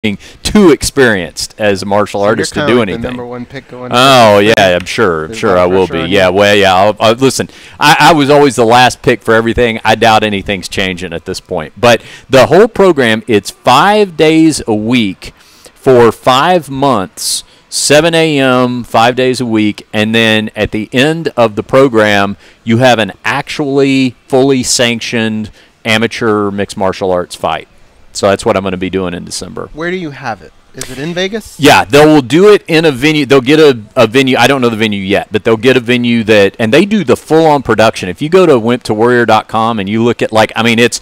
too experienced as a martial artist to do like anything. The #1 pick going. Oh yeah, I'm sure I will be. Yeah, well, yeah. Listen, I was always the last pick for everything. I doubt anything's changing at this point. But the whole program, it's 5 days a week for 5 months. 7 a.m., 5 days a week, and then at the end of the program, you have an actually fully sanctioned amateur mixed martial arts fight. So that's what I'm going to be doing in December. Where do you have it? Is it in Vegas? Yeah, they will do it in a venue. They'll get a venue. I don't know the venue yet, but they'll get a venue that, and they do the full-on production. If you go to wimptowarrior.com and you look at, like, I mean, it's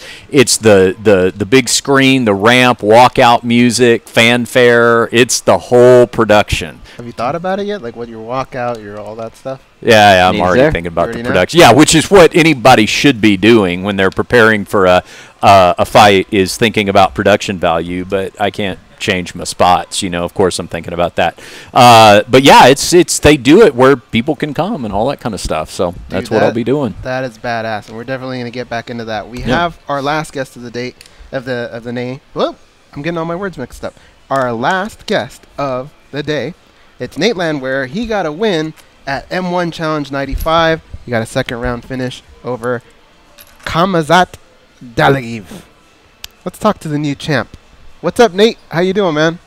the big screen, the ramp, walkout music, fanfare. It's the whole production. Have you thought about it yet? Like, what your walkout, your all that stuff? Yeah, I'm already thinking about the production. Know? Yeah, which is what anybody should be doing when they're preparing for a fight, is thinking about production value. But I can't change my spots, of course I'm thinking about that, but yeah, it's they do it where people can come and all that kind of stuff, so that's what I'll be doing. That is badass, and we're definitely going to get back into that. We have our last guest of the day of the name. Whoa, I'm getting all my words mixed up. Our last guest of the day, it's Nate Landwehr. He got a win at M1 Challenge 95. He got a second round finish over Kamazat Dalagiv. Let's talk to the new champ. What's up, Nate? How you doing, man?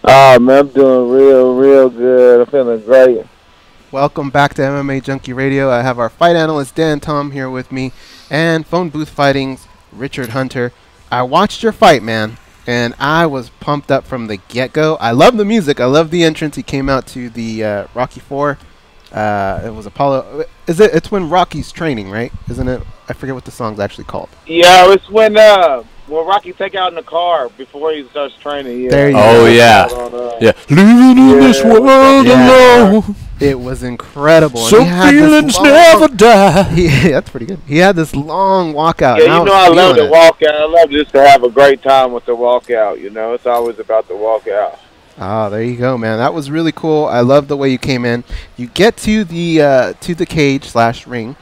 Oh, man, I'm doing real good. I'm feeling great. Welcome back to MMAjunkie Radio. I have our fight analyst, Dan Tom, here with me, and Phone Booth Fighting's Richard Hunter. I watched your fight, man, and I was pumped up from the get-go. I love the music. I love the entrance. He came out to the Rocky IV. It was Apollo. It's when Rocky's training, right? Isn't it? I forget what the song's actually called. Yeah, it's when Rocky take out in the car before he starts training. Yeah. There you go. Yeah. Living in this world alone. It was incredible. Some feelings never die. That's pretty good. He had this long walkout. Yeah, I love the walkout. I love just to have a great time with the walkout. It's always about the walkout. Oh, there you go, man. That was really cool. I love the way you came in. You get to the cage/ring.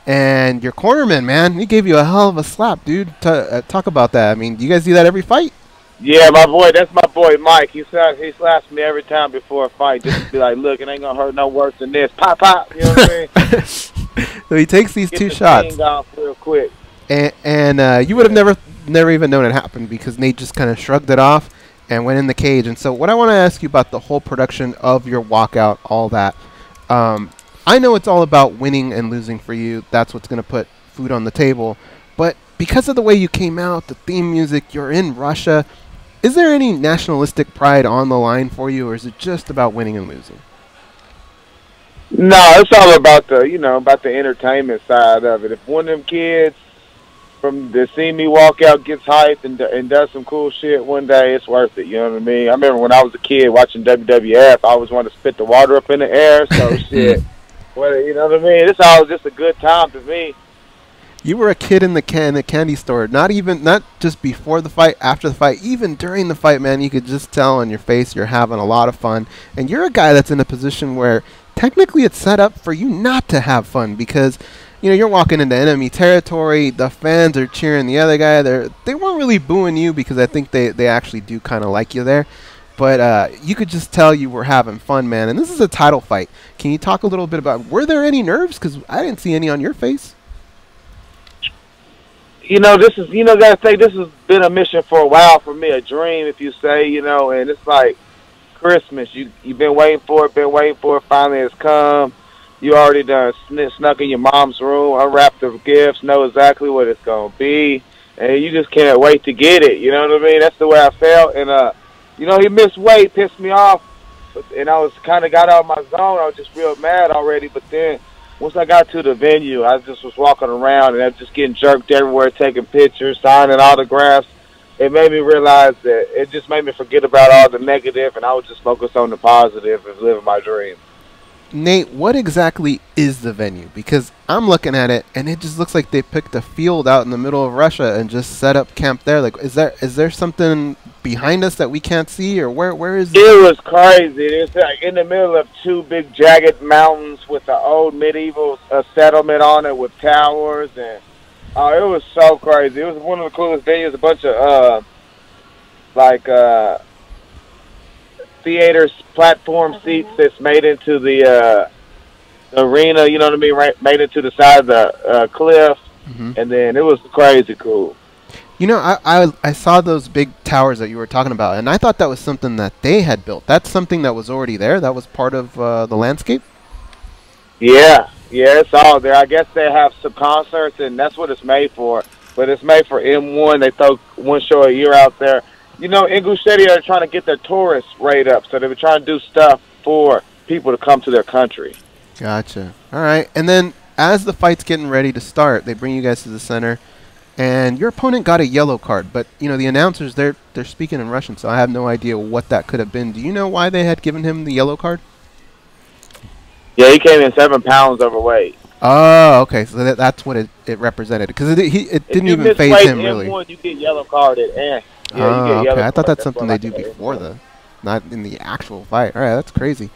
And your cornerman, man, he gave you a hell of a slap, dude. Talk about that. I mean, do you guys do that every fight? Yeah, that's my boy Mike. He slaps me every time before a fight, just to be like, look, it ain't gonna hurt no worse than this. Pop, pop. You know what I mean? So he takes these two shots. Off real quick. And you would have never even known it happened because Nate just kind of shrugged it off and went in the cage. And so what I want to ask you about the whole production of your walkout, all that. I know it's all about winning and losing for you. That's what's going to put food on the table. But because of the way you came out, the theme music, you're in Russia, is there any nationalistic pride on the line for you, or is it just about winning and losing? No, it's all about the entertainment side of it. If one of them kids from the see me walk out gets hyped and does some cool shit one day, it's worth it. You know what I mean? I remember when I was a kid watching WWF, I always wanted to spit the water up in the air, so shit. You know what I mean? It's all just a good time to me. You were a kid in the candy store, not just before the fight, after the fight, even during the fight, man. You could just tell on your face you're having a lot of fun. And you're a guy that's in a position where technically it's set up for you not to have fun because, you're walking into enemy territory. The fans are cheering the other guy. They weren't really booing you because I think they actually do kind of like you there. But you could just tell you were having fun, man. And this is a title fight. Can you talk a little bit about, were there any nerves? Because I didn't see any on your face. This is, gotta say, this has been a mission for a while for me, a dream, if you say, and it's like Christmas. You've been waiting for it, finally it's come. You already done snuck in your mom's room, unwrapped the gifts, know exactly what it's going to be, and you just can't wait to get it, you know what I mean? That's the way I felt, and, he missed weight, pissed me off, and I was kind of got out of my zone. I was just real mad already, but then once I got to the venue, I just was walking around, and I was just getting jerked everywhere, taking pictures, signing autographs. It made me realize that it just made me forget about all the negative, and I was just focused on the positive and living my dream. Nate, what exactly is the venue? Because I'm looking at it, and it just looks like they picked a field out in the middle of Russia and just set up camp there. Like, is there something behind us that we can't see, or where is it? It was crazy. It's like in the middle of two big jagged mountains with an old medieval settlement on it with towers, and it was so crazy. It was one of the coolest venues. A bunch of like theater platform seats that's made into the arena. You know what I mean? Right, made into the side of the cliff, and then it was crazy cool. You know, I saw those big towers that you were talking about, and I thought that was something that they had built. That's something that was already there. That was part of the landscape. Yeah, it's all there. I guess they have some concerts, and that's what it's made for. But it's made for M1. They throw one show a year out there. You know, English City are trying to get their tourist rate up, so they were trying to do stuff for people to come to their country. Gotcha. All right, and then as the fight's getting ready to start, they bring you guys to the center. And your opponent got a yellow card, but you know the announcers they're speaking in Russian, so I have no idea what that could have been. Do you know why they had given him the yellow card? Yeah, he came in 7 pounds overweight. Oh, okay, so that's what it represented, because it didn't even phase him really. M1, you get yellow carded, and yeah, okay. I thought that's something they do before not in the actual fight. All right, that's crazy.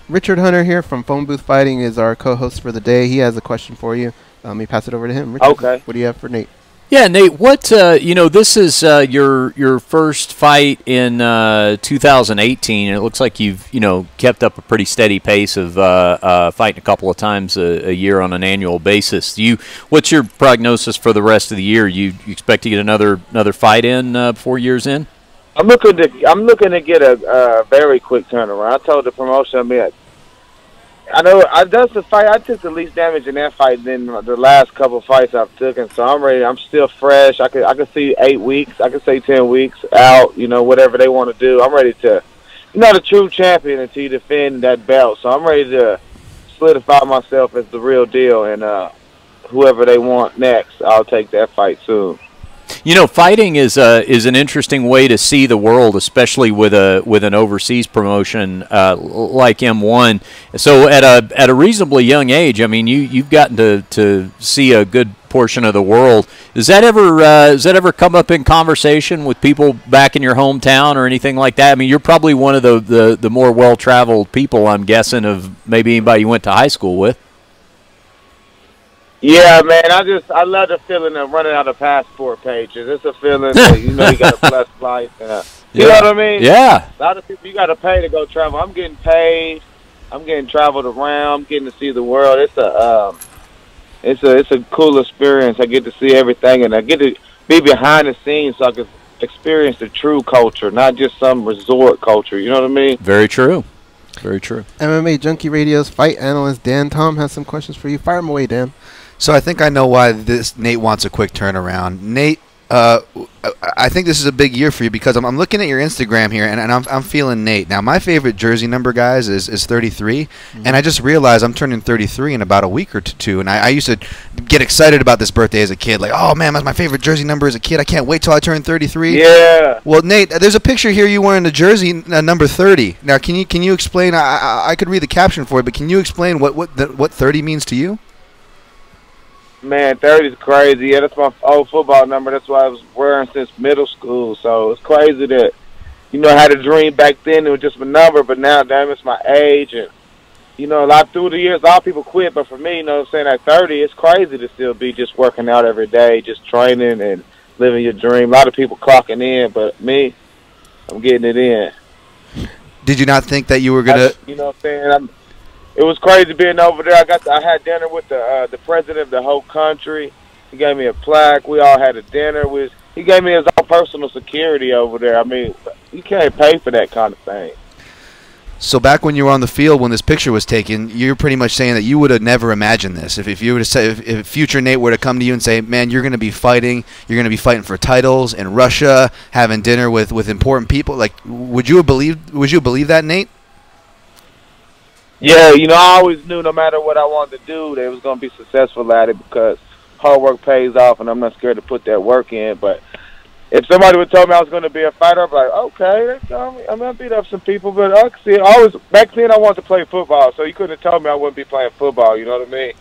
Richard Hunter here from Phone Booth Fighting is our co-host for the day. He has a question for you. Let me pass it over to him. Richard, okay. What do you have for Nate? Yeah, Nate, what, you know, this is your first fight in 2018, and it looks like you've, you know, kept up a pretty steady pace of fighting a couple of times a year on an annual basis. What's your prognosis for the rest of the year? You expect to get another fight in before year's in? I'm looking to get a very quick turnaround. I told the promotion, I know that's the fight. I took the least damage in that fight than the last couple of fights I've taken, so I'm ready. I'm still fresh. I could see 8 weeks. I could say 10 weeks out. You know, whatever they want to do. I'm ready to, you're not a true champion until you defend that belt. So I'm ready to solidify myself as the real deal, and whoever they want next, I'll take that fight soon. You know, fighting is an interesting way to see the world, especially with an overseas promotion like M1. So at a reasonably young age, I mean, you've gotten to see a good portion of the world. Does that ever come up in conversation with people back in your hometown or anything like that? I mean, you're probably one of the more well-traveled people, I'm guessing, of maybe anybody you went to high school with. Yeah, man, I love the feeling of running out of passport pages. It's a feeling that, you know, you got a blessed life. You know what I mean? Yeah. A lot of people, you got to pay to go travel. I'm getting paid. I'm getting traveled around. I'm getting to see the world. It's a cool experience. I get to see everything, and I get to be behind the scenes so I can experience the true culture, not just some resort culture. You know what I mean? Very true. Very true. MMA Junkie Radio's fight analyst Dan Tom has some questions for you. Fire them away, Dan. So I think I know why Nate wants a quick turnaround. Nate, I think this is a big year for you because I'm looking at your Instagram here, and I'm feeling Nate. Now, my favorite jersey number, guys, is 33, and I just realized I'm turning 33 in about a week or two, and I used to get excited about this birthday as a kid, like, oh, man, that's my favorite jersey number as a kid. I can't wait till I turn 33. Yeah. Well, Nate, there's a picture here you wearing a jersey number 30. Now, can you explain? I could read the caption for it, but can you explain what 30 means to you? Man, 30 is crazy. Yeah, that's my old football number. That's what I was wearing since middle school. So it's crazy that, you know, I had a dream back then. It was just my number, but now, damn, it's my age. And, you know, a lot through the years, a lot of people quit. But for me, you know what I'm saying, at 30, it's crazy to still be just working out every day, just training and living your dream. A lot of people clocking in, but me, I'm getting it in. Did you not think that you were going to... You know what I'm saying? It was crazy being over there. I had dinner with the president of the whole country. He gave me a plaque. We all had a dinner. He gave me his own personal security over there. I mean, you can't pay for that kind of thing. So back when you were on the field when this picture was taken, you're pretty much saying that you would have never imagined this. If you were to say, if future Nate were to come to you and say, man, you're going to be fighting for titles in Russia, having dinner with important people, like, would you believe that, Nate? Yeah, you know, I always knew no matter what I wanted to do, they was going to be successful at it because hard work pays off, and I'm not scared to put that work in. But if somebody would tell me I was going to be a fighter, I'd be like, okay, I mean, I beat up some people, but I see it. Back then I wanted to play football, so you couldn't have told me I wouldn't be playing football, you know what I mean?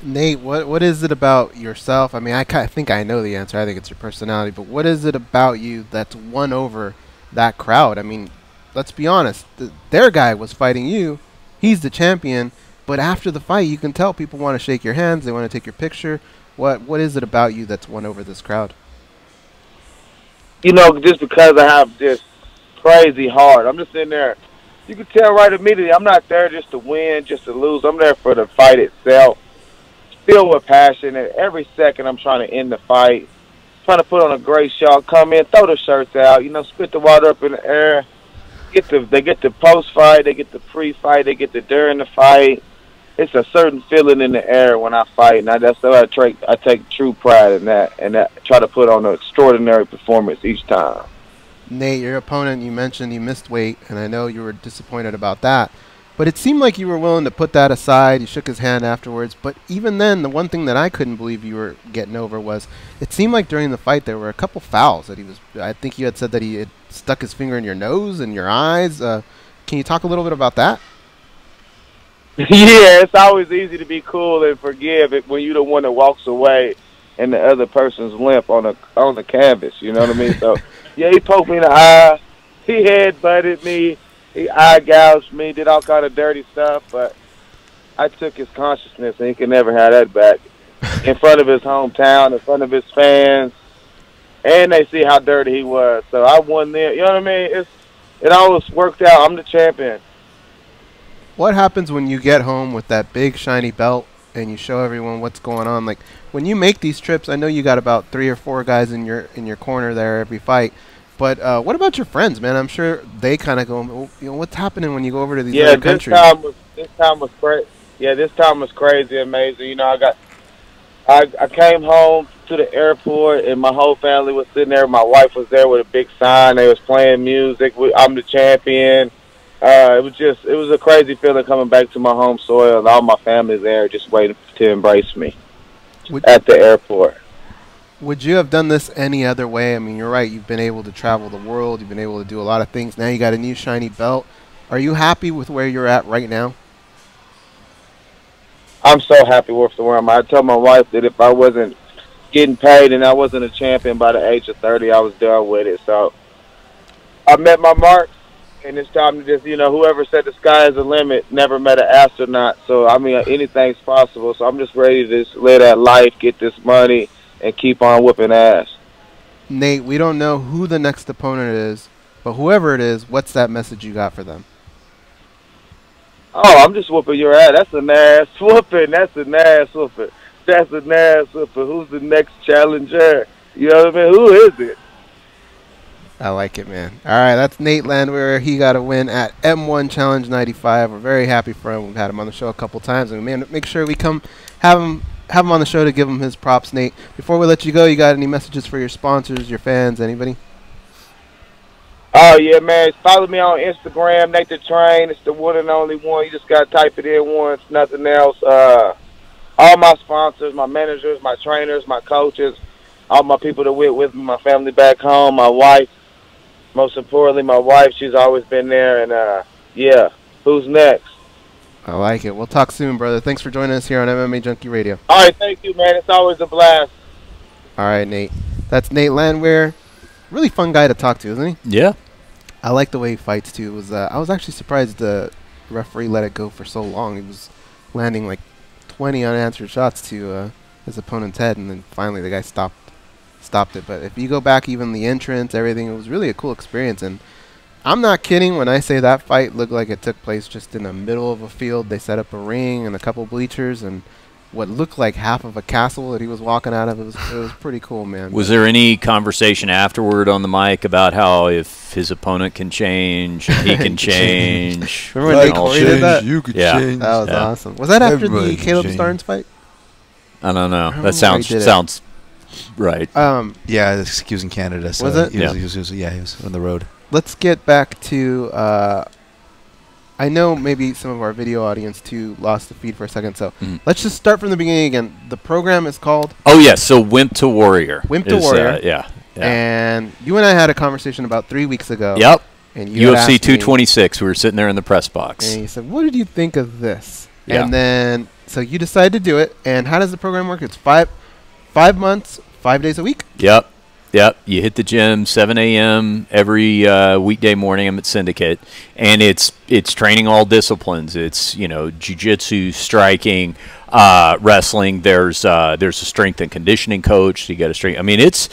Nate, what is it about yourself? I mean, I think I know the answer. I think it's your personality, but what is it about you that's won over that crowd? I mean, let's be honest. Their guy was fighting you. He's the champion. But after the fight, you can tell people want to shake your hands. They want to take your picture. What is it about you that's won over this crowd? you know, just because I have this crazy heart. I'm just in there. You can tell right immediately I'm not there just to win, just to lose. I'm there for the fight itself. Filled with passion, and every second I'm trying to end the fight, trying to put on a great show, come in, throw the shirts out, you know, spit the water up in the air. They get the post-fight, they get the pre-fight, they get the during the fight. It's a certain feeling in the air when I fight, and that's why I take true pride in that, and try to put on an extraordinary performance each time. Nate, your opponent, you mentioned you missed weight, and I know you were disappointed about that. But it seemed like you were willing to put that aside. You shook his hand afterwards. But even then, the one thing that I couldn't believe you were getting over was it seemed like during the fight there were a couple fouls that he was. I think you had said that he had stuck his finger in your nose and your eyes. Can you talk a little bit about that? Yeah, it's always easy to be cool and forgive it when you're the one that walks away and the other person's limp on the canvas. You know what I mean? So, yeah, he poked me in the eye. He head-butted me. He eye gouged me, did all kind of dirty stuff, but I took his consciousness, and he can never have that back. In front of his hometown, in front of his fans, and they see how dirty he was. So I won there. You know what I mean? It always worked out. I'm the champion. What happens when you get home with that big shiny belt and you show everyone what's going on? Like when you make these trips, I know you got about 3 or 4 guys in your corner there every fight. But what about your friends, man? I'm sure they kind of go, you know, what's happening when you go over to these other countries? This time was great. Yeah, this time was crazy, amazing. You know, I came home to the airport, and my whole family was sitting there. My wife was there with a big sign. They was playing music. I'm the champion. It was a crazy feeling coming back to my home soil, and all my family's there just waiting to embrace me at the airport. Would you have done this any other way? I mean, you're right. You've been able to travel the world. You've been able to do a lot of things. Now you got a new shiny belt. Are you happy with where you're at right now? I'm so happy with where I'm at. I told my wife that if I wasn't getting paid and I wasn't a champion by the age of 30, I was done with it. So I met my mark, and it's time to just, you know, whoever said the sky is the limit never met an astronaut. So, I mean, anything's possible. So I'm just ready to just live that life, get this money, and keep on whooping ass. Nate, we don't know who the next opponent is, but whoever it is, what's that message you got for them? Oh, I'm just whooping your ass. That's an ass whooping. That's an ass whooping. That's an ass whooping. Who's the next challenger? You know what I mean? Who is it? I like it, man. All right, that's Nate Landwehr. He got a win at M1 Challenge 95. We're very happy for him. We've had him on the show a couple times, and we make sure we come have him on the show to give him his props, Nate. Before we let you go, you got any messages for your sponsors, your fans, anybody? Oh, yeah, man. Follow me on Instagram, Nate the Train. It's the one and only one. You just got to type it in once, nothing else. All my sponsors, my managers, my trainers, my coaches, all my people that went with me, my family back home, my wife. Most importantly, my wife. She's always been there. And, yeah, who's next? I like it. We'll talk soon, brother. Thanks for joining us here on MMA Junkie Radio. All right, thank you, man. It's always a blast. All right, Nate. That's Nate Landwehr. Really fun guy to talk to, isn't he? Yeah. I like the way he fights, too. I was actually surprised the referee let it go for so long. He was landing like 20 unanswered shots to his opponent's head, and then finally the guy stopped it. But if you go back, even the entrance, everything, it was really a cool experience. And I'm not kidding when I say that fight looked like it took place just in the middle of a field. They set up a ring and a couple bleachers and what looked like half of a castle that he was walking out of. It was pretty cool, man. Was there any conversation afterward on the mic about how if his opponent can change, he can change? Remember when Nate Corey did that? You could Yeah. change. That was awesome. Was that after Everybody the can Caleb change. Starnes fight? I don't know. remember That sounds right. Yeah, he was in Canada. So Was it? He was on the road. Let's get back to I know maybe some of our video audience too lost the feed for a second, so let's just start from the beginning again. The program is called Oh yes, so Wimp to Warrior. Wimp to Warrior. Yeah. And you and I had a conversation about 3 weeks ago. Yep. And you had asked UFC me- 226. We were sitting there in the press box. And you said, "What did you think of this?" Yeah. And then so you decided to do it. And how does the program work? It's 5 months, 5 days a week. Yep. You hit the gym 7 a.m. every weekday morning. I'm at Syndicate, and it's training all disciplines. It's jiu-jitsu, striking, wrestling. There's a strength and conditioning coach. So you got a strength. I mean, it's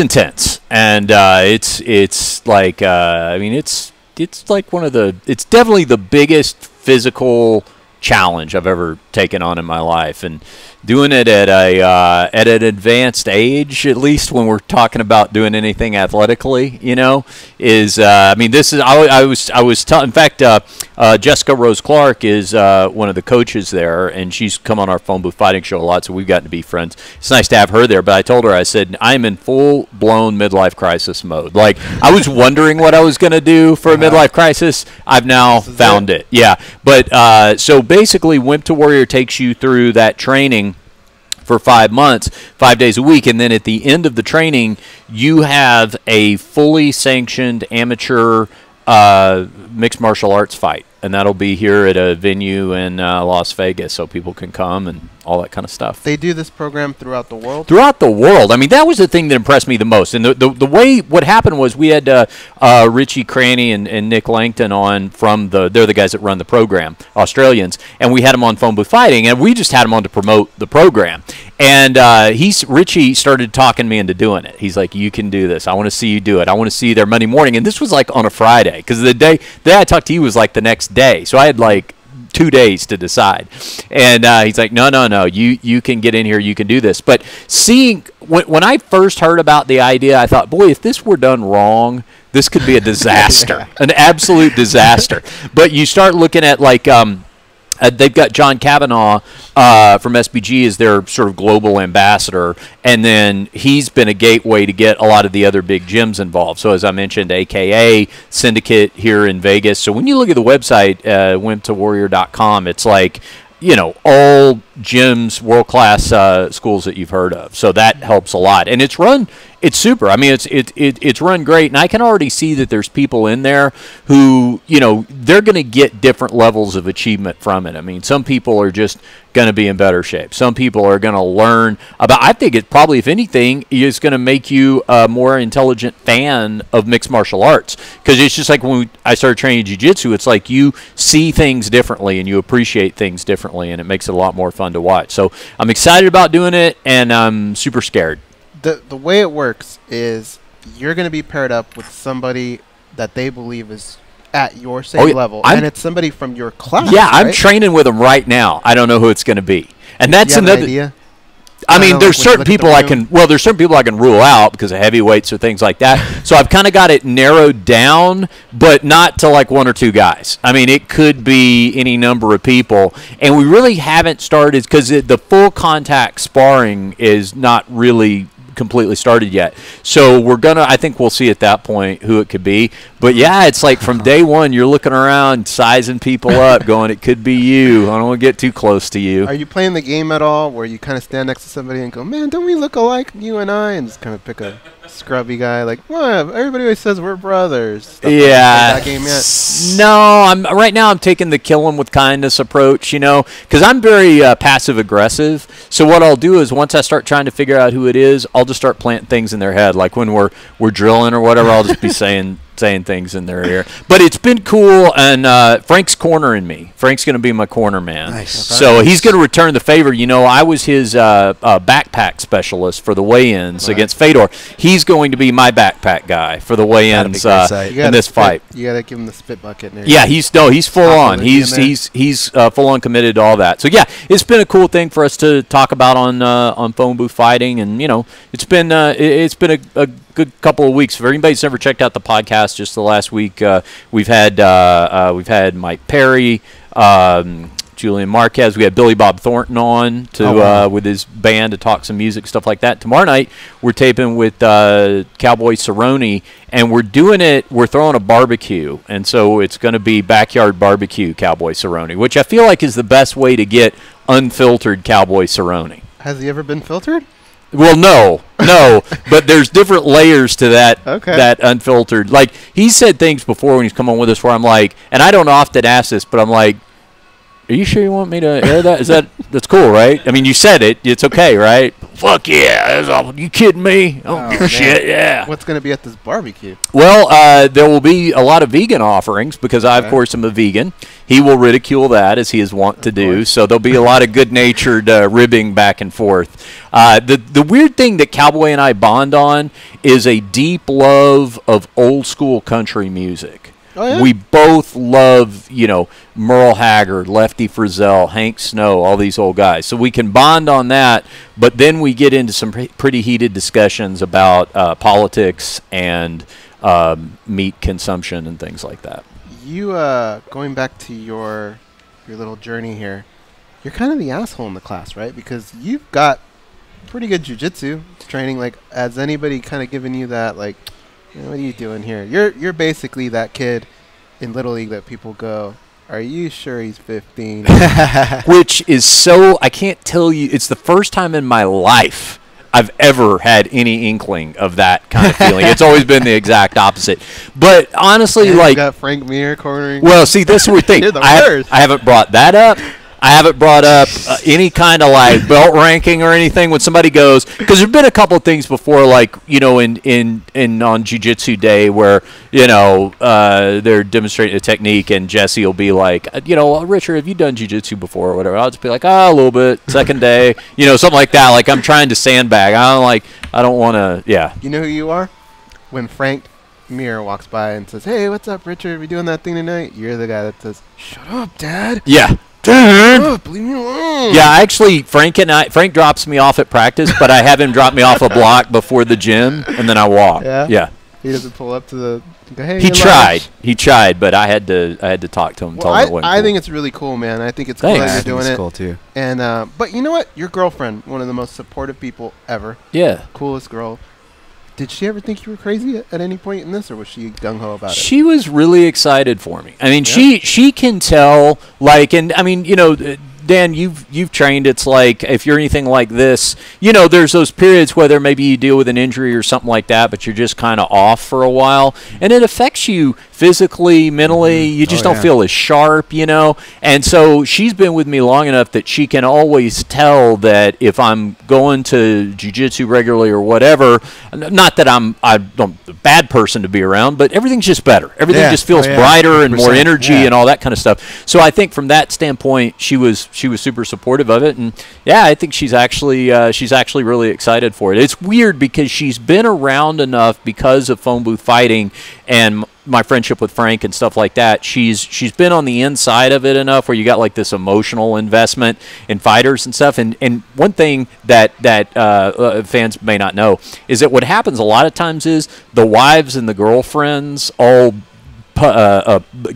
intense. and it's like I mean it's like it's definitely the biggest physical challenge I've ever taken on in my life, and doing it at an advanced age, at least when we're talking about doing anything athletically, is I mean, this is I was telling. In fact, Jessica Rose Clark is one of the coaches there, and she's come on our Phone Booth Fighting show a lot, so we've gotten to be friends. It's nice to have her there. But I told her, I said, I'm in full blown midlife crisis mode. Like, I was wondering what I was going to do for a midlife crisis. I've now found it. Yeah, but so basically, Wimp to Warrior takes you through that training for 5 months, 5 days a week, and then at the end of the training, you have a fully sanctioned amateur mixed martial arts fight, and that'll be here at a venue in Las Vegas, so people can come and all that kind of stuff. They do this program throughout the world? Throughout the world. I mean, that was the thing that impressed me the most. And the way what happened was we had Richie Cranny and Nick Langton on from they're the guys that run the program, Australians, and we had them on Phone Booth Fighting, and we just had them on to promote the program. And Richie started talking me into doing it. He's like, you can do this. I want to see you do it. I want to see you there Monday morning. And this was like on a Friday, because the day I talked to you was like the next day. So I had like 2 days to decide. And he's like, no, you can get in here, you can do this. But seeing, when I first heard about the idea, I thought, boy, if this were done wrong, this could be a disaster, an absolute disaster. But you start looking at like, they've got John Kavanaugh from SBG as their sort of global ambassador, and then he's been a gateway to get a lot of the other big gyms involved. So as I mentioned, AKA, Syndicate here in Vegas. So when you look at the website, wimptowarrior.com, it's like, all gyms, world-class schools that you've heard of. So that helps a lot. And it's super. I mean, it's run great, and I can already see that there's people in there who, they're going to get different levels of achievement from it. I mean, some people are just going to be in better shape. Some people are going to learn about, I think it probably, if anything, is going to make you a more intelligent fan of mixed martial arts. Because it's just like when I started training jiu-jitsu, it's like you see things differently and you appreciate things differently, and it makes it a lot more fun to watch. So I'm excited about doing it, and I'm super scared. The way it works is you're going to be paired up with somebody that they believe is at your same level, and it's somebody from your class. Yeah, I'm training with them right now. I don't know who it's going to be, and that's another idea. I mean, there's certain people I can rule out because of heavyweights or things like that. So I've kind of got it narrowed down, but not to like one or two guys. I mean, it could be any number of people, and we really haven't started because the full contact sparring is not really completely started yet. So I think we'll see at that point who it could be. But yeah, it's like from day one, you're looking around, sizing people up, going, it could be you. I don't want to get too close to you. Are you playing the game at all where you kind of stand next to somebody and go, man, don't we look alike, you and I? And just kind of pick a scrubby guy like, well, everybody always says we're brothers. Stuff yeah. Like that game yet? No, right now I'm taking the kill 'em with kindness approach, because I'm very passive aggressive. So what I'll do is once I start trying to figure out who it is, I'll just start planting things in their head. Like when we're drilling or whatever, I'll just be saying things in their ear. But it's been cool, and Frank's cornering me. Frank's going to be my corner man. Nice. So he's going to return the favor. I was his backpack specialist for the weigh-ins against Fedor. He's going to be my backpack guy for the weigh-ins in this fight. You got to give him the spit bucket. Yeah, he's full on. He's full on committed to all that. So yeah, it's been a cool thing for us to talk about on Phone Booth Fighting, and it's been a good couple of weeks. For anybody who's never checked out the podcast, just the last week, we've had Mike Perry, Julian Marquez. We had Billy Bob Thornton on with his band to talk some music, stuff like that. Tomorrow night we're taping with Cowboy Cerrone, and we're throwing a barbecue, and so it's going to be backyard barbecue Cowboy Cerrone, which I feel like is the best way to get unfiltered Cowboy Cerrone. Has he ever been filtered? Well, no, but there's different layers to that. Okay. That unfiltered. Like he said things before when he's come on with us, where I'm like, and I don't often ask this, but I'm like, Are you sure you want me to air that? That's cool, right? I mean, you said it. It's okay, right? Fuck yeah. That's all. You kidding me? Oh, shit, yeah. What's going to be at this barbecue? Well, there will be a lot of vegan offerings because I, of course, am a vegan. He will ridicule that as he is wont to do. So there'll be a lot of good-natured ribbing back and forth. The weird thing that Cowboy and I bond on is a deep love of old-school country music. Oh, yeah? We both love, Merle Haggard, Lefty Frizzell, Hank Snow, all these old guys. So we can bond on that, but then we get into some pretty heated discussions about politics and meat consumption and things like that. You, going back to your little journey here, you're kind of the asshole in the class, right? Because you've got pretty good jiu-jitsu training. Like, has anybody kind of given you that, like, what are you doing here? You're basically that kid in Little League that people go, are you sure he's 15? Which is so, I can't tell you, it's the first time in my life I've ever had any inkling of that kind of feeling. It's always been the exact opposite. But honestly, you got Frank Mir cornering. Well, see, this is the thing. You're the worst. I haven't brought that up. I haven't brought up any kind of like belt ranking or anything when somebody goes, because there's been a couple of things before, like in on Jiu-Jitsu Day where they're demonstrating a technique and Jesse will be like, Richard, have you done Jiu-Jitsu before or whatever? I'll just be like, a little bit, second day, something like that. Like I'm trying to sandbag. I don't want to. Yeah. You know who you are? When Frank Mir walks by and says, "Hey, what's up, Richard? We doing that thing tonight?" You're the guy that says, "Shut up, Dad." Yeah. Dude, leave me alone. Yeah, actually, Frank drops me off at practice, but I have him drop me off a block before the gym, and then I walk. Yeah. He doesn't pull up to the. Go, hey, He tried, but I had to talk to him. Well, I think it's really cool, man. I think it's cool that you're doing it. Cool too. And but you know what? Your girlfriend, one of the most supportive people ever. Yeah. Coolest girl. Did she ever think you were crazy at any point in this, or was she gung-ho about it? She was really excited for me. I mean, she can tell, like, and I mean, Dan, you've trained. It's like if you're anything like this, there's those periods whether maybe you deal with an injury or something like that, but you're just kind of off for a while, and it affects you physically, mentally. You just don't feel as sharp, And so she's been with me long enough that she can always tell that if I'm going to jiu-jitsu regularly or whatever, not that I'm a bad person to be around, but everything's just better. Everything just feels brighter and more energy and all that kind of stuff. So I think from that standpoint, she was super supportive of it, and I think she's actually really excited for it. It's weird because she's been around enough because of phone booth fighting and my friendship with Frank and stuff like that. She's been on the inside of it enough where you got like this emotional investment in fighters and stuff. And one thing that fans may not know is that what happens a lot of times is the wives and the girlfriends all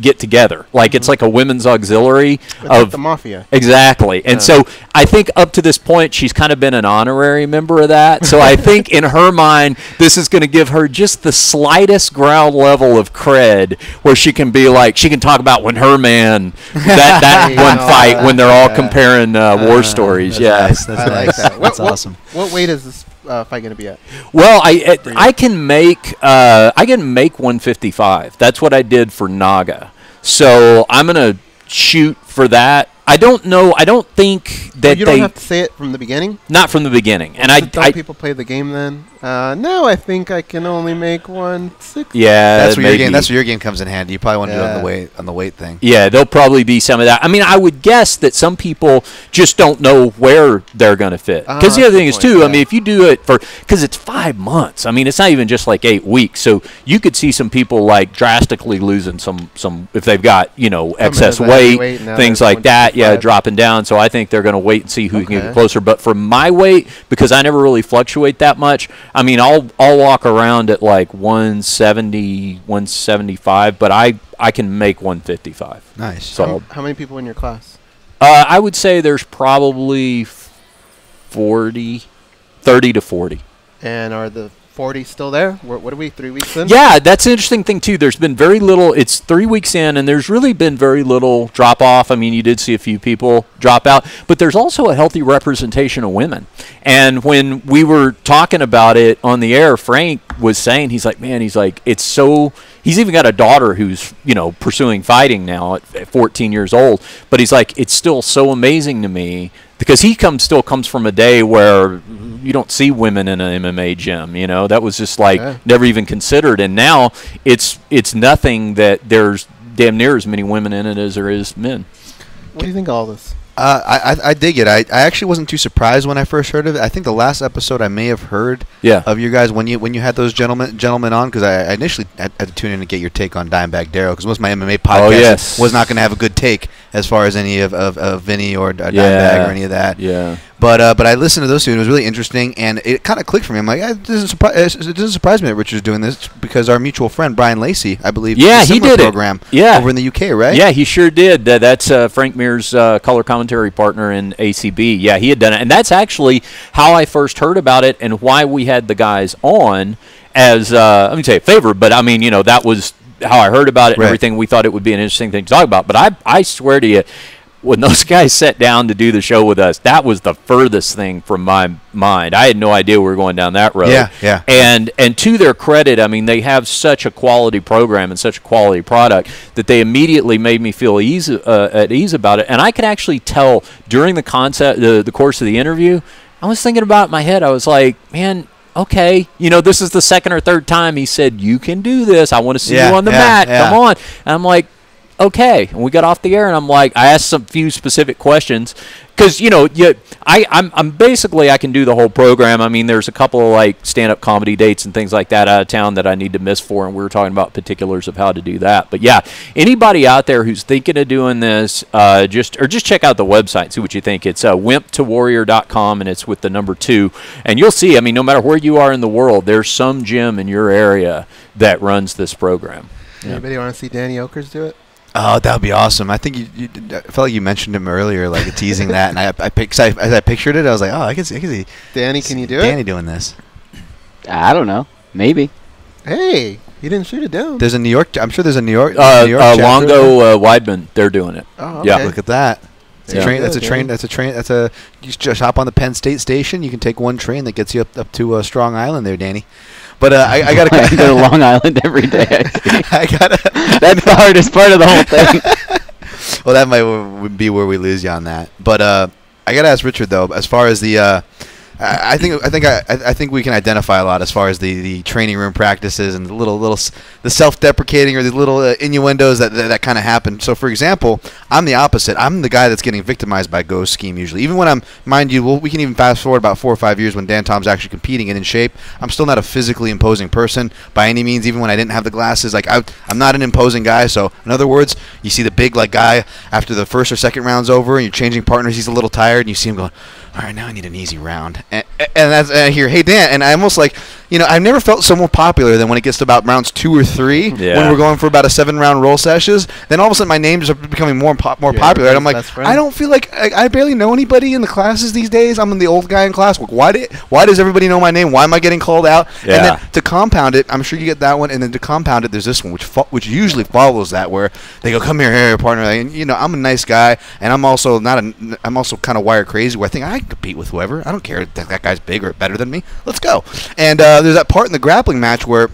get together. Like it's like a women's auxiliary of the mafia. Exactly. And so I think up to this point she's kind of been an honorary member of that. So I think in her mind this is going to give her just the slightest ground level of cred where she can be like, she can talk about when her man that one fight when they're all comparing war stories. That's nice. That's awesome. What weight is this fight going to be at? Well, I can make 155. That's what I did for Naga. So I'm going to shoot for that. I don't know. I don't think that you don't have to say it from the beginning? Not from the beginning. And don't people play the game then? No, I think I can only make 160. Yeah, that's where your game comes in handy. You probably want to do it on the weight thing. Yeah, there'll probably be some of that. I mean, I would guess that some people just don't know where they're going to fit. Because the other thing is too. I mean, if you do it because it's 5 months. I mean, it's not even just like 8 weeks. So you could see some people like drastically losing some if they've got excess weight, things like that. Yeah, dropping down. So I think they're going to wait and see who can get closer. But for my weight, because I never really fluctuate that much, I mean, I'll walk around at like 170, 175, but I can make 155. Nice. So how many people in your class? I would say there's probably 30 to 40. And are the 40 still there? What are we, 3 weeks in? Yeah, that's an interesting thing, too. There's been very little. It's 3 weeks in, and there's really been very little drop-off. I mean, you did see a few people drop out, but there's also a healthy representation of women. And when we were talking about it on the air, Frank was saying, he's like, man, he's like, it's so – he's even got a daughter who's, you know, pursuing fighting now at 14 years old. But he's like, it's still so amazing to me because he still comes from a day where you don't see women in an MMA gym, you know. That was just like never even considered. And now it's nothing that there's damn near as many women in it as there is men. What do you think of all this? I dig it. I actually wasn't too surprised when I first heard of it. I think the last episode I may have heard of you guys when you had those gentlemen on, because I initially had to tune in to get your take on Dimebag Darrell, because most of my MMA podcast was not going to have a good take as far as any of Vinny or Dimebag or any of that. Yeah. But I listened to those two, and it was really interesting, and it kind of clicked for me. I'm like, it doesn't surprise me that Richard's doing this, because our mutual friend, Brian Lacey, I believe, he did program over in the UK, right? Yeah, he sure did. That's Frank Mears' color commentary partner in ACB. Yeah, he had done it. And that's actually how I first heard about it and why we had the guys on as, let me say a favor, but I mean, you know, that was how I heard about it and everything. We thought it would be an interesting thing to talk about. But I swear to you, when those guys sat down to do the show with us, that was the furthest thing from my mind. I had no idea we were going down that road. Yeah. And to their credit, I mean, they have such a quality program and such a quality product that they immediately made me feel at ease about it. And I could actually tell during the course of the interview, I was thinking about it in my head. I was like, man, okay, you know, this is the second or third time he said, you can do this. I want to see you on the mat. Come on. And I'm like, okay. And we got off the air, and I'm like, I asked some few specific questions because, you know, I'm basically, I can do the whole program. I mean, there's a couple of like stand-up comedy dates and things like that out of town that I need to miss for, and we were talking about particulars of how to do that. But yeah, anybody out there who's thinking of doing this, just check out the website, see what you think. It's wimptowarrior.com, and it's with the number 2, and you'll see. I mean, no matter where you are in the world, there's some gym in your area that runs this program. Anybody want to see Danny Okers do it? Oh, that would be awesome. I think I felt like you mentioned him earlier, like teasing that, and as I pictured it, I was like, oh, I can see. Danny, can you do it? Danny doing this. I don't know. Maybe. Hey, he didn't shoot it down. There's a New York. I'm sure there's a New York. Longo Weidman, they're doing it. Oh, okay. Yeah, look at that. That's a train. You just hop on the Penn State station. You can take one train that gets you up to Strong Island there, Danny. But I got to go to Long Island every day. That's the hardest part of the whole thing. Well, that might be where we lose you on that. But I got to ask Richard though, as far as the. I think we can identify a lot as far as the training room practices and the self-deprecating or the little innuendos that kind of happen. So, for example, I'm the opposite. I'm the guy that's getting victimized by Go's scheme usually. Even when mind you, we can even fast forward about 4 or 5 years when Dan Tom's actually competing and in shape. I'm still not a physically imposing person by any means. Even when I didn't have the glasses, like I'm not an imposing guy. So, in other words, you see the big guy after the first or second round's over, and you're changing partners. He's a little tired, and you see him going, all right, now I need an easy round. And I hear, hey, Dan, and I almost like, you know, I've never felt so more popular than when it gets to about rounds 2 or 3, when we're going for about a 7-round roll sessions. Then all of a sudden my names are becoming more popular. And I'm like, I don't feel like I barely know anybody in the classes these days. I'm the old guy in class. Why does everybody know my name? Why am I getting called out? Yeah. And then to compound it, I'm sure you get that one. And then to compound it, there's this one, which usually follows that, where they go, come here, partner. And, you know, I'm a nice guy, and I'm also kind of wire crazy, where I think I can compete with whoever. I don't care if that guy's big or better than me. Let's go. And there's that part in the grappling match where,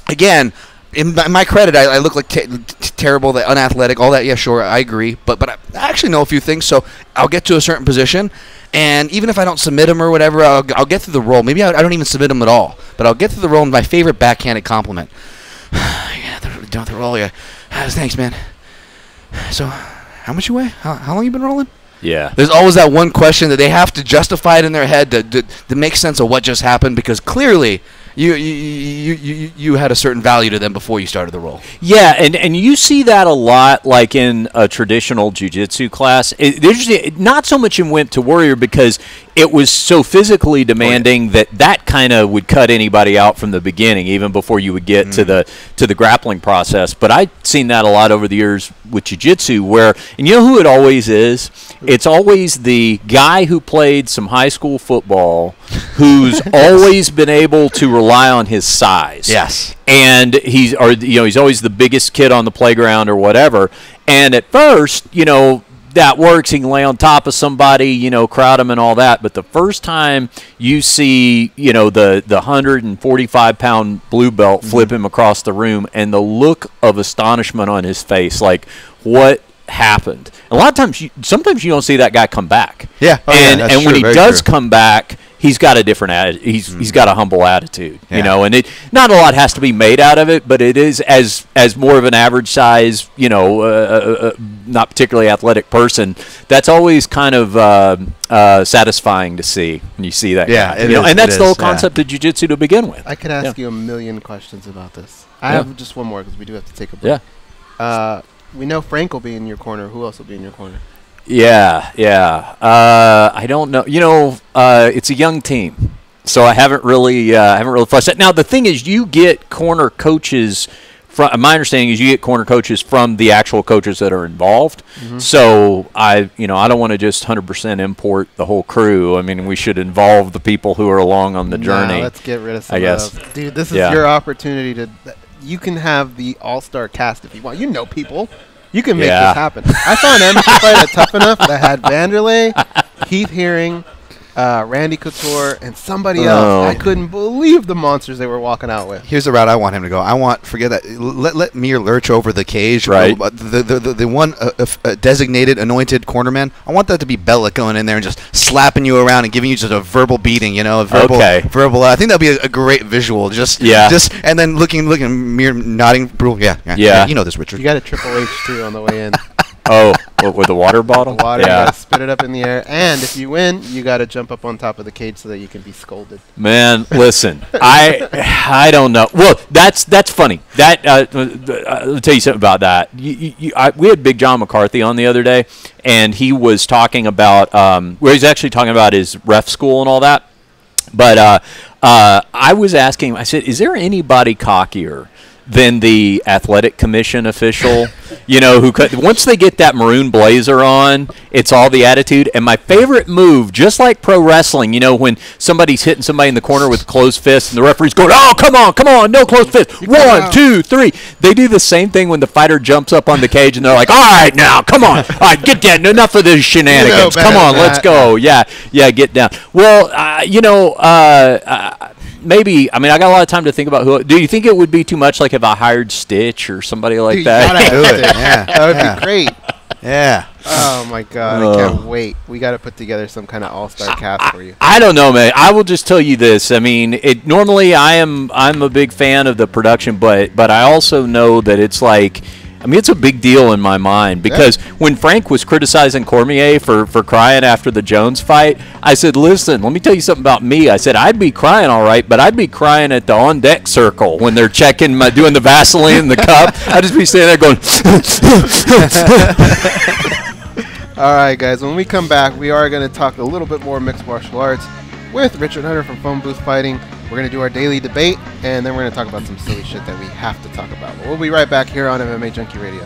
again, in my credit, I look like terrible, that unathletic, all that. Yeah, sure, I agree. But I actually know a few things, so I'll get to a certain position, and even if I don't submit him or whatever, I'll get through the roll. Maybe I don't even submit him at all, but I'll get through the roll. And my favorite backhanded compliment. Yeah, the roll. Yeah, thanks, man. So, how much you weigh? How long you been rolling? Yeah. There's always that one question that they have to justify it in their head to make sense of what just happened, because clearly you had a certain value to them before you started the roll. Yeah, and you see that a lot, like in a traditional jiu-jitsu class. There's not so much in Wimp to Warrior, because it was so physically demanding that kind of would cut anybody out from the beginning, even before you would get to the grappling process. But I've seen that a lot over the years with jiu-jitsu, where, and you know who it always is? It's always the guy who played some high school football who's always been able to rely on his size. Yes. And he's always the biggest kid on the playground or whatever. And at first, that works. He can lay on top of somebody, crowd him and all that. But the first time you see, the 145-pound blue belt flip him across the room, and the look of astonishment on his face, like, what happened? A lot of times, sometimes you don't see that guy come back. Yeah. And when he does true. come back, he's got a different attitude. He's got a humble attitude, and not a lot has to be made out of it, but it is as more of an average size, not particularly athletic person. That's always kind of satisfying to see when you see that. Yeah, guy, it is, and that's it the whole is, yeah. concept of jiu-jitsu to begin with. I could ask you a million questions about this. I have just one more because we do have to take a break. Yeah. We know Frank will be in your corner. Who else will be in your corner? Yeah. I don't know. It's a young team, so I haven't really fleshed that. Now the thing is, you get corner coaches. My understanding is you get corner coaches from the actual coaches that are involved. Mm-hmm. So I don't want to just 100% import the whole crew. I mean, we should involve the people who are along on the journey. Let's get rid of some I guess. of those. Dude, this is your opportunity to. You can have the all-star cast if you want. You know people. You can make this happen. I saw an amateur fight at Tough Enough that had Vanderlei, Heath Herring, Randy Couture, and somebody else. I couldn't believe the monsters they were walking out with. Here's the route I want him to go. Forget that. Let Mir lurch over the cage. Right. The one designated anointed cornerman. I want that to be Bellic going in there and just slapping you around and giving you just a verbal beating. Verbal. I think that'd be a great visual. Just and then looking, Mir nodding. Yeah. You know this, Richard. You got a Triple H too on the way in. Oh, with the water bottle? The water, you gotta spit it up in the air. And if you win, you gotta jump up on top of the cage so that you can be scolded. Man, listen, I don't know. Well, that's funny. I'll tell you something about that. We had Big John McCarthy on the other day, and he was talking about where he's actually talking about his ref school and all that. But I was asking him, I said, is there anybody cockier than the athletic commission official, who once they get that maroon blazer on, it's all the attitude. And my favorite move, just like pro wrestling, when somebody's hitting somebody in the corner with closed fists and the referee's going, oh, come on, no closed fists. 1, 2, 3. They do the same thing when the fighter jumps up on the cage and they're like, all right, now, come on. All right, get down. Enough of this shenanigans. Come on, let's go. Yeah, get down. Well, maybe. I mean, I got a lot of time to think about who. Do you think it would be too much, like if I hired Stitch or somebody like that? You gotta do it. Yeah, that would be great. Yeah. Oh my God, I can't wait. We got to put together some kind of all-star cast for you. I don't know, man. I will just tell you this. I mean, normally I'm a big fan of the production, but I also know that it's like. I mean, it's a big deal in my mind because when Frank was criticizing Cormier for crying after the Jones fight, I said, listen, let me tell you something about me. I said, I'd be crying all right, but I'd be crying at the on-deck circle when they're doing the Vaseline in the cup. I'd just be sitting there going. All right, guys, when we come back, we are going to talk a little bit more mixed martial arts with Richard Hunter from Phone Booth Fighting. We're going to do our daily debate, and then we're going to talk about some silly shit that we have to talk about. But we'll be right back here on MMA Junkie Radio.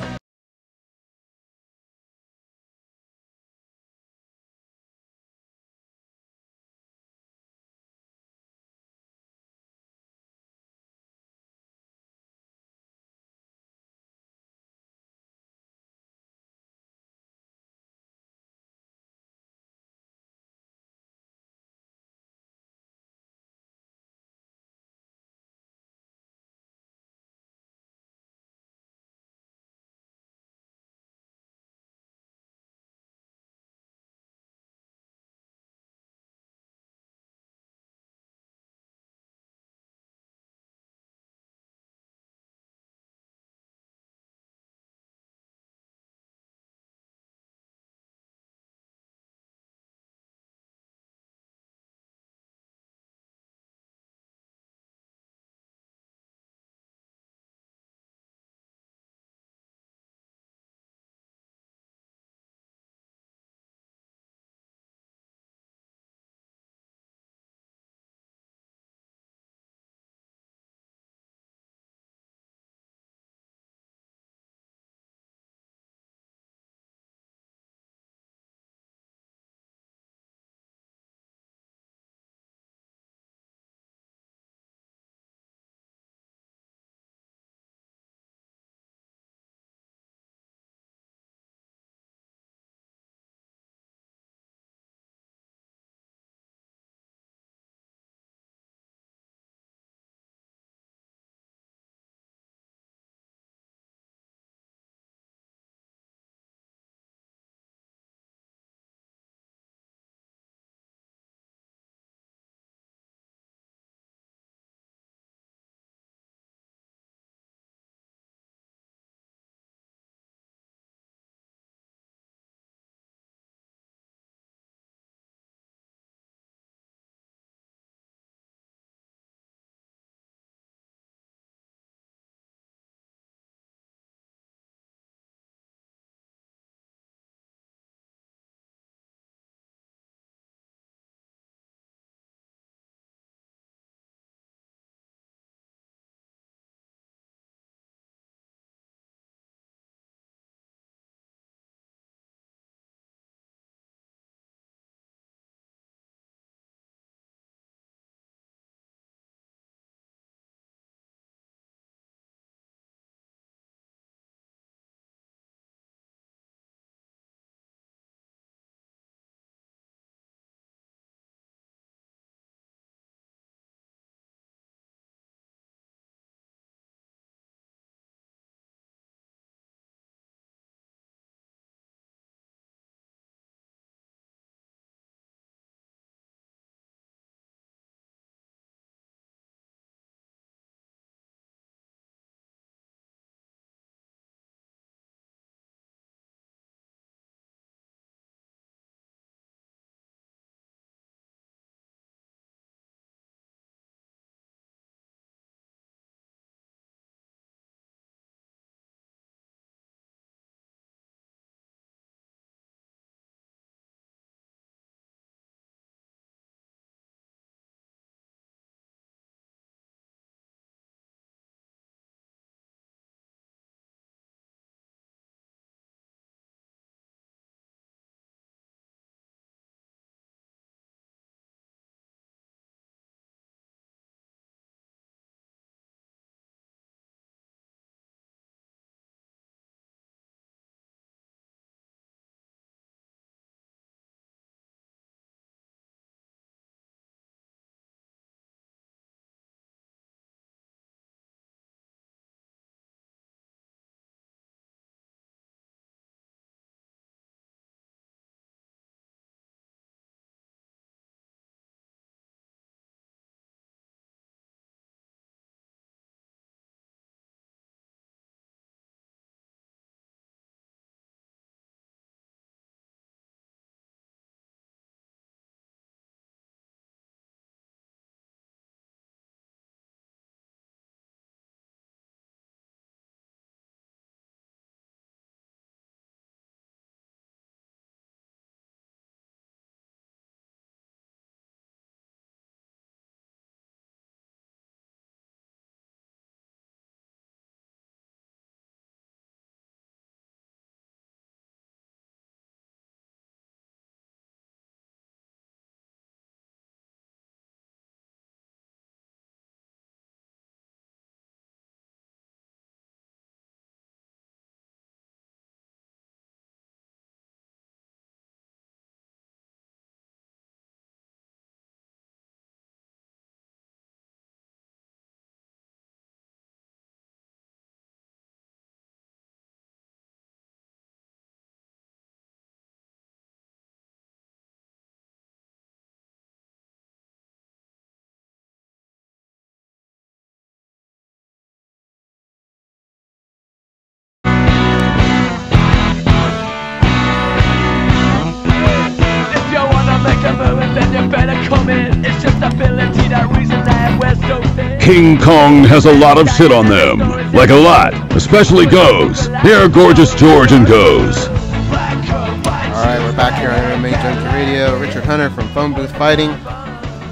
King Kong has a lot of shit on them. Like a lot, especially Goes. Here are Gorgeous George and Goes. Alright, we're back here on MMAjunkie Radio. Richard Hunter from Phone Booth Fighting.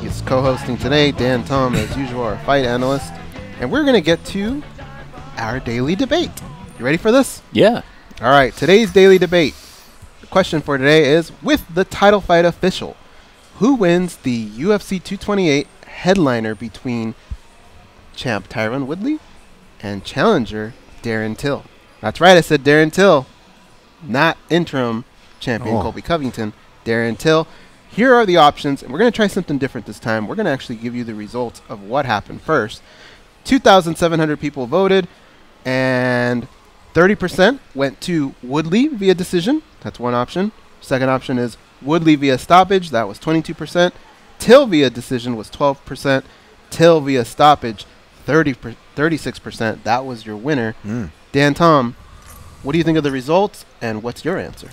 He's co-hosting today. Dan Tom, as usual, our fight analyst. And we're going to get to our daily debate. You ready for this? Yeah. Alright, today's daily debate. The question for today is, with the title fight official, who wins the UFC 228 headliner between champ Tyron Woodley and challenger Darren Till? That's right, I said Darren Till, not interim champion Colby Covington. Darren Till. Here are the options, and we're going to try something different this time. We're going to actually give you the results of what happened first. 2,700 people voted, and 30% went to Woodley via decision. That's one option. Second option is Woodley via stoppage. That was 22%. Till via decision was 12%. Till via stoppage, 36%. That was your winner. Dan Tom, what do you think of the results, and what's your answer?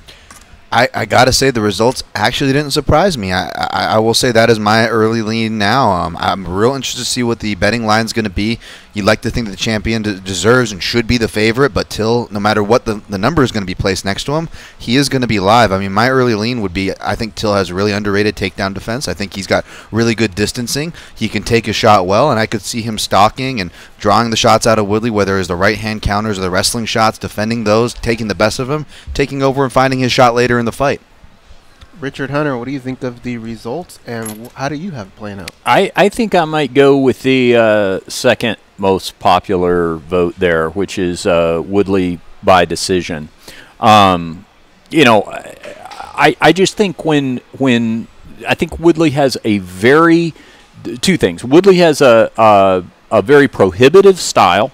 I got to say the results actually didn't surprise me. I will say that is my early lean now. I'm real interested to see what the betting line is going to be. You'd like to think that the champion deserves and should be the favorite, but Till, no matter what the number is going to be placed next to him, he is going to be live. I mean, my early lean would be I think Till has really underrated takedown defense. I think he's got really good distancing. He can take a shot well, and I could see him stalking and drawing the shots out of Woodley, whether it's the right-hand counters or the wrestling shots, defending those, taking the best of him, taking over and finding his shot later in the fight. Richard Hunter, what do you think of the results, and how do you have it playing out? I think I might go with the second most popular vote there, which is Woodley by decision. You know, I just think when I think Woodley has a very two things. Woodley has a very prohibitive style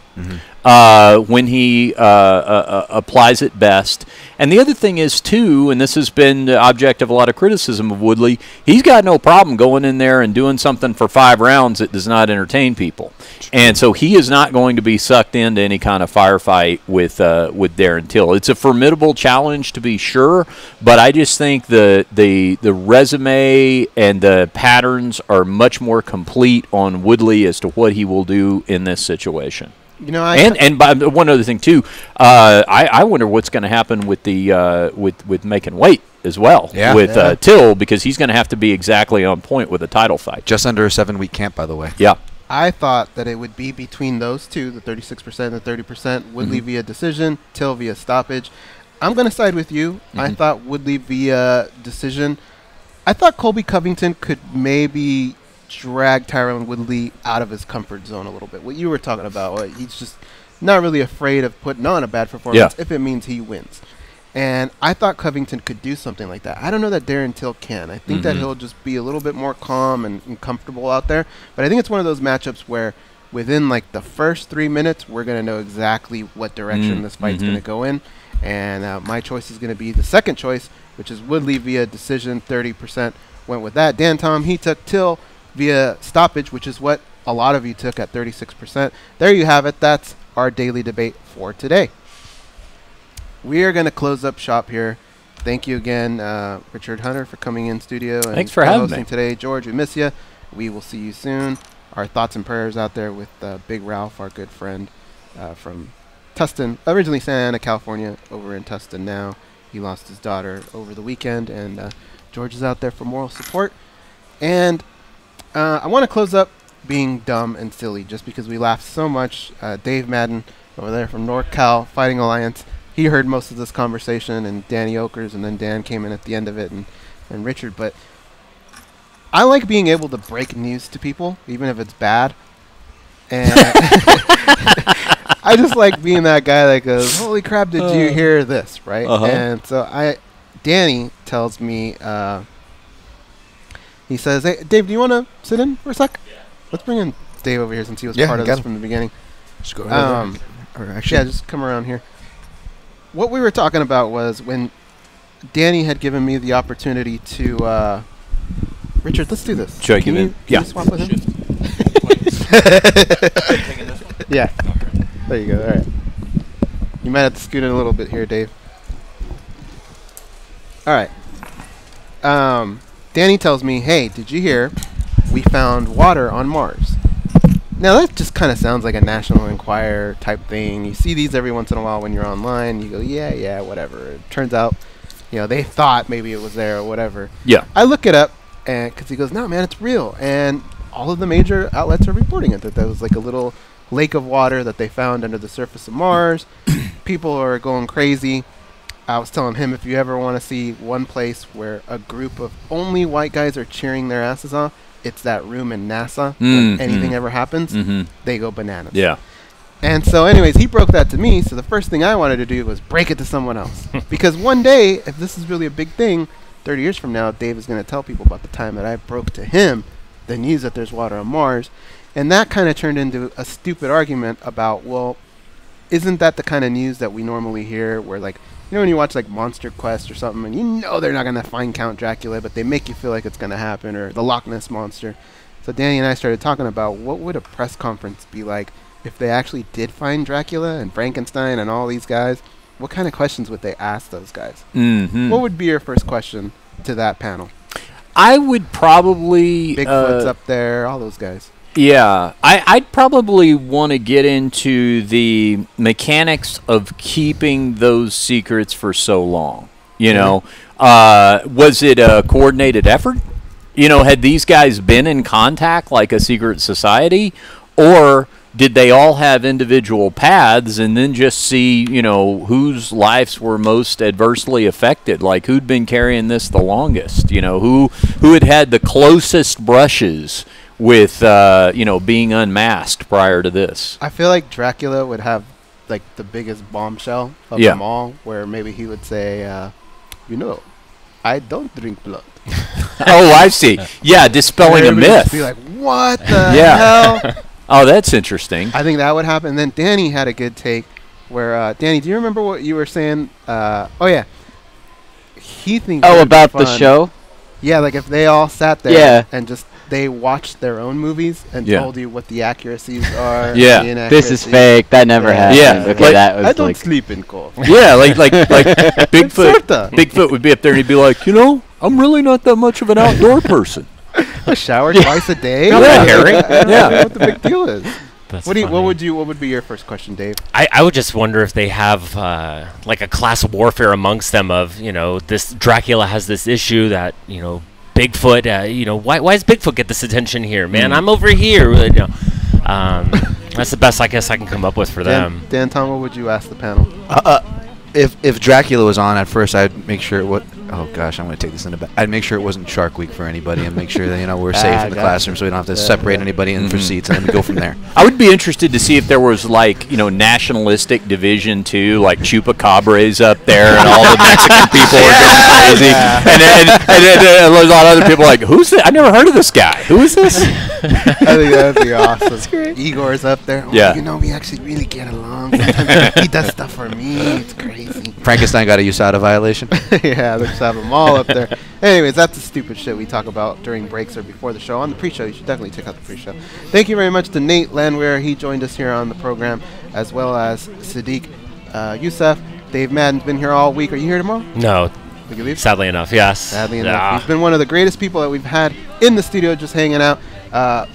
when he applies it best. And the other thing is, too, and this has been the object of a lot of criticism of Woodley, he's got no problem going in there and doing something for 5 rounds that does not entertain people. And so he is not going to be sucked into any kind of firefight with Darren Till. It's a formidable challenge, to be sure, but I just think the resume and the patterns are much more complete on Woodley as to what he will do in this situation. You know, and by one other thing too, I wonder what's going to happen with the with making weight as well with Till, because he's going to have to be exactly on point with a title fight. Just under a 7-week camp, by the way. Yeah. I thought that it would be between those two, the 36% and the 30%, Woodley via decision, Till via stoppage. I'm going to side with you. I thought Woodley via decision. I thought Colby Covington could maybe drag Tyron Woodley out of his comfort zone a little bit. What you were talking about, he's just not really afraid of putting on a bad performance if it means he wins. And I thought Covington could do something like that. I don't know that Darren Till can. I think that he'll just be a little bit more calm and comfortable out there. But I think it's one of those matchups where within like the first 3 minutes, we're going to know exactly what direction this fight's going to go in. And my choice is going to be the second choice, which is Woodley via decision. 30% went with that. Dan Tom, he took Till via stoppage, which is what a lot of you took at 36%. There you have it. That's our daily debate for today. We are going to close up shop here. Thank you again, Richard Hunter, for coming in studio. And thanks for having me today. George, we miss you. We will see you soon. Our thoughts and prayers out there with Big Ralph, our good friend from Tustin, originally Santa Ana, California, over in Tustin now. He lost his daughter over the weekend, and George is out there for moral support. And I want to close up being dumb and silly just because we laughed so much. Dave Madden over there from NorCal Fighting Alliance, he heard most of this conversation, and Danny Okers, and then Dan came in at the end of it, and Richard. But I like being able to break news to people, even if it's bad. And I just like being that guy that goes, holy crap, did you hear this, right? And so Danny tells me, he says, hey, Dave, do you want to sit in for a sec? Yeah. Let's bring in Dave over here since he was part of this from the beginning. Just go ahead. Just come around here. What we were talking about was when Danny had given me the opportunity to, Richard, let's do this. Should I give Can you swap with him? Yeah. There you go. All right. You might have to scoot in a little bit here, Dave. All right. Danny tells me, hey, did you hear we found water on Mars? Now, that just kind of sounds like a National Enquirer type thing. You see these every once in a while when you're online. You go, yeah, whatever. It turns out, they thought maybe it was there or whatever. Yeah. I look it up, and because he goes, no, man, it's real. And all of the major outlets are reporting it, that there was like a little lake of water that they found under the surface of Mars. People are going crazy. I was telling him, if you ever want to see one place where a group of only white guys are cheering their asses off, it's that room in NASA. When anything ever happens, they go bananas. Yeah. And so anyways, he broke that to me. So the first thing I wanted to do was break it to someone else. Because one day, if this is really a big thing, 30 years from now, Dave is going to tell people about the time that I broke to him the news that there's water on Mars. And that kind of turned into a stupid argument about, well, isn't that the kind of news that we normally hear where, like, when you watch like Monster Quest or something, and they're not going to find Count Dracula, but they make you feel like it's going to happen, or the Loch Ness Monster. So Danny and I started talking about what would a press conference be like if they actually did find Dracula and Frankenstein and all these guys. What kind of questions would they ask those guys? What would be your first question to that panel? I would probably... Bigfoot's up there, all those guys. Yeah, I'd probably want to get into the mechanics of keeping those secrets for so long. Was it a coordinated effort? Had these guys been in contact like a secret society, or did they all have individual paths and then just see, whose lives were most adversely affected? Like, who'd been carrying this the longest? Who had the closest brushes with being unmasked prior to this? I feel like Dracula would have like the biggest bombshell of them all, where maybe he would say, I don't drink blood. Oh, I see. Yeah, dispelling a myth. Be like, what the hell? Oh, that's interesting. I think that would happen. And then Danny had a good take where, Danny, do you remember what you were saying? He thinks. Oh, about the show? Yeah, like if they all sat there and just they watched their own movies and told you what the accuracies are. Yeah, this is fake. That never happened. Yeah, okay, that was I don't sleep in coffee. Yeah, like Bigfoot. Bigfoot would be up there and he'd be like, I'm really not that much of an outdoor person. I shower twice a day. Yeah, Harry. I don't know what the big deal is. What would be your first question, Dave? I would just wonder if they have like a class warfare amongst them of, this Dracula has this issue that, Bigfoot, why does Bigfoot get this attention here, man? I'm over here. That's the best I guess I can come up with for them. Dan, Tom, what would you ask the panel? If Dracula was on at first, I'd make sure oh gosh, I'm going to take this in the back. I'd make sure it wasn't Shark Week for anybody and make sure that we're safe in the classroom, so we don't have to separate anybody in for seats, and then we go from there. I would be interested to see if there was nationalistic division too, like Chupacabras up there, and all the Mexican people are going crazy, and then there's a lot of other people like, who's this? I never heard of this guy. Who is this? I think that would be awesome. That's great. Igor's up there. Yeah. We actually really get along. Sometimes he does stuff for me. It's crazy. Frankenstein got a USADA violation. Yeah, they just have them all up there. Anyways, that's the stupid shit we talk about during breaks or before the show. On the pre-show, you should definitely check out the pre-show. Thank you very much to Nate Landwehr. He joined us here on the program, as well as Sodiq Yusuff. Dave Madden's been here all week. Are you here tomorrow? No. We can leave? Sadly enough, yes. Sadly enough. He's been one of the greatest people that we've had in the studio just hanging out.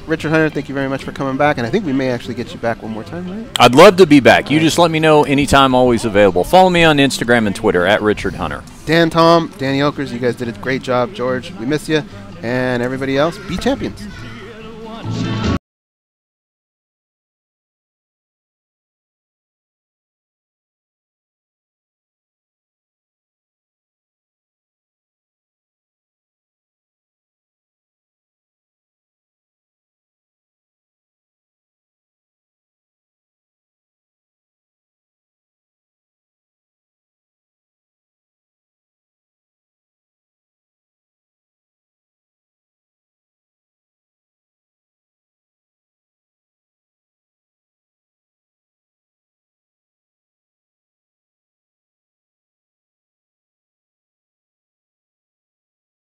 Richard Hunter, thank you very much for coming back, and I think we may actually get you back one more time, right? I'd love to be back. You just let me know anytime, always available. Follow me on Instagram and Twitter at Richard Hunter. Dan, Tom, Danny Okers, you guys did a great job. George, we miss you. And everybody else, be champions.